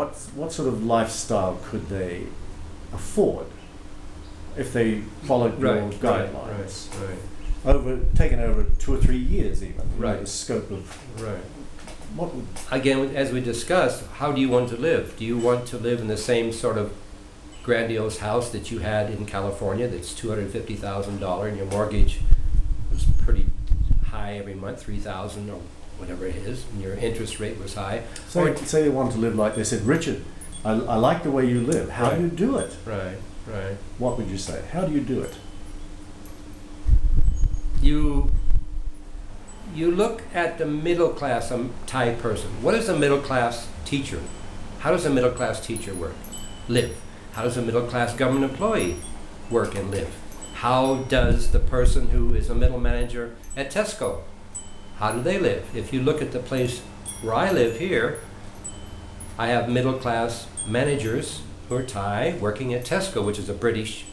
What sort of lifestyle could they afford if they followed your guidelines? Taken over 2 or 3 years even. The scope of what would... Again, as we discussed, how do you want to live? Do you want to live in the same sort of grandiose house that you had in California that's $250,000 and your mortgage was pretty high every month, $3,000 or whatever it is, and your interest rate was high? So say they wanted to live like they said, Richard, I like the way you live. How do you do it? Right. What would you say? How do you do it? You look at the middle class Thai person. What is a middle class teacher? How does a middle class teacher live? How does a middle class government employee work and live? How does the person who is a middle manager at Tesco, how do they live? If you look at the place where I live here, I have middle class managers who are Thai working at Tesco, which is a British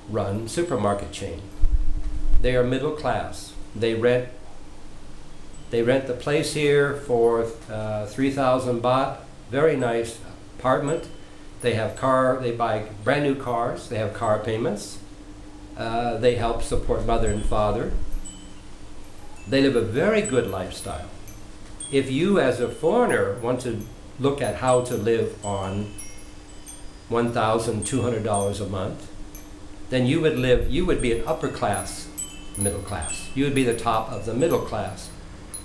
run supermarket chain. They are middle class. They rent the place here for 3,000 baht, very nice apartment. They buy brand new cars, they have car payments. They help support mother and father. They live a very good lifestyle. If you as a foreigner want to look at how to live on $1,200 a month, then you would be an upper class, middle class. You would be the top of the middle class.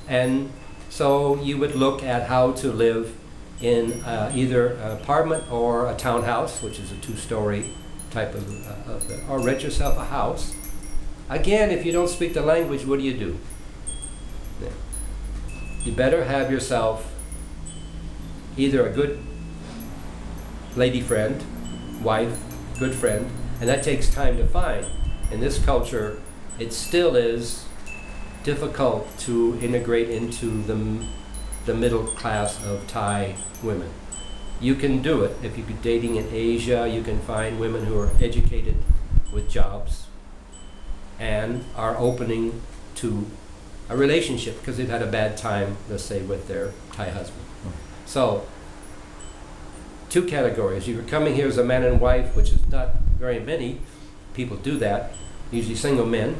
And so you would look at how to live in either an apartment or a townhouse, which is a 2-story type of or rent yourself a house. Again, if you don't speak the language, what do? You better have yourself either a good lady friend, wife, good friend, and that takes time to find. In this culture, it still is difficult to integrate into the middle class of Thai women. You can do it if you're dating in Asia. You can find women who are educated with jobs and are opening to a relationship because they've had a bad time, let's say, with their Thai husband. So 2 categories. You're coming here as a man and wife, which is not very many people do that, usually single men.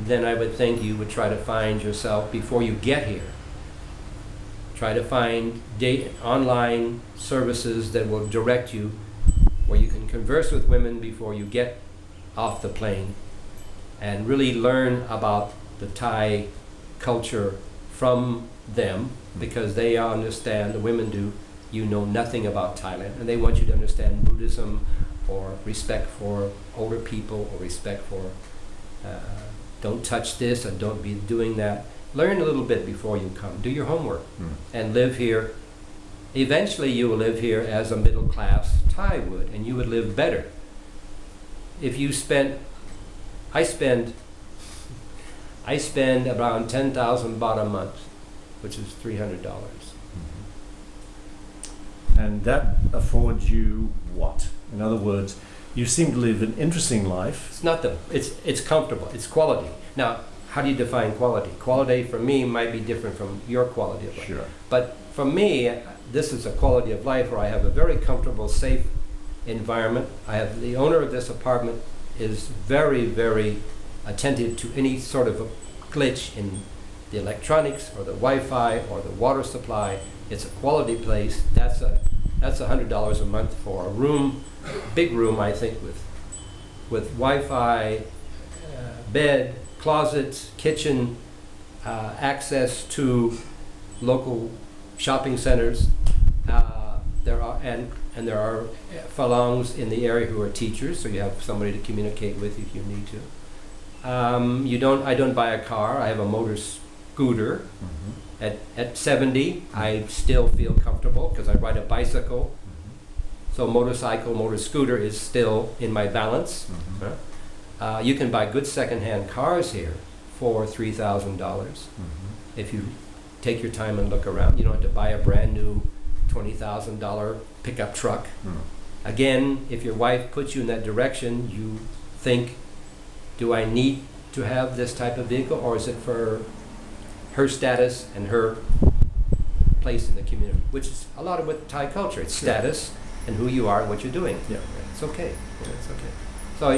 Then I would think you would try to find yourself before you get here. Try to find online services that will direct you where you can converse with women before you get off the plane and really learn about the Thai culture from them, because they understand, the women do, you know nothing about Thailand, and they want you to understand Buddhism or respect for older people or respect for don't touch this and don't be doing that. Learn a little bit before you come. Do your homework and live here. Eventually you will live here as a middle class Thai would, and you would live better. If you I spend around 10,000 baht a month, which is $300. And that affords you what? In other words, you seem to live an interesting life. It's comfortable, it's quality. Now, how do you define quality? Quality for me might be different from your quality of life. Sure. But for me, this is a quality of life where I have a very comfortable, safe environment. The owner of this apartment is very, very attentive to any sort of a glitch in the electronics or the Wi-Fi or the water supply. It's a quality place. That's $100 a month for a room, big room, I think, with Wi-Fi, bed, closets, kitchen, access to local shopping centers. There are falangs in the area who are teachers, so you have somebody to communicate with if you need to. I don't buy a car. I have a motor scooter. At 70, I still feel comfortable because I ride a bicycle. So motor scooter is still in my balance. You can buy good secondhand cars here for $3,000 if you take your time and look around. You don't have to buy a brand new $20,000 pickup truck. Again, if your wife puts you in that direction, you think, do I need to have this type of vehicle, or is it for her status and her place in the community, which is a lot of with Thai culture. It's status and who you are and what you're doing. Yeah. It's okay. Yeah, it's okay. So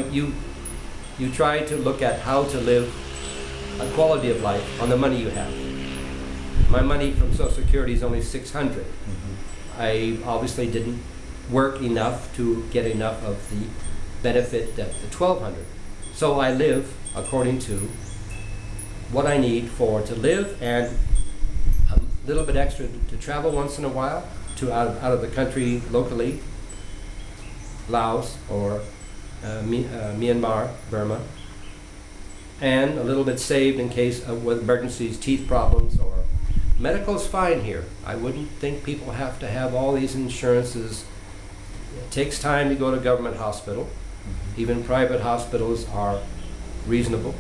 you try to look at how to live a quality of life on the money you have. My money from Social Security is only $600. I obviously didn't work enough to get enough of the benefit that the $1,200. So I live according to what I need to live, and a little bit extra to travel once in a while to out of the country locally, Laos or Myanmar, Burma, and a little bit saved in case of with emergencies, teeth problems, or medical is fine here. I wouldn't think people have to have all these insurances. It takes time to go to government hospital. Even private hospitals are reasonable.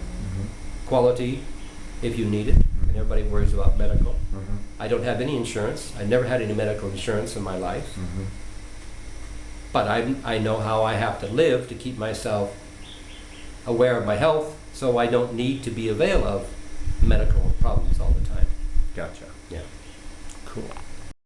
Quality if you need it, and everybody worries about medical. I don't have any insurance. I never had any medical insurance in my life. But I know how I have to live to keep myself aware of my health, so I don't need to be avail of medical problems all the time. Gotcha.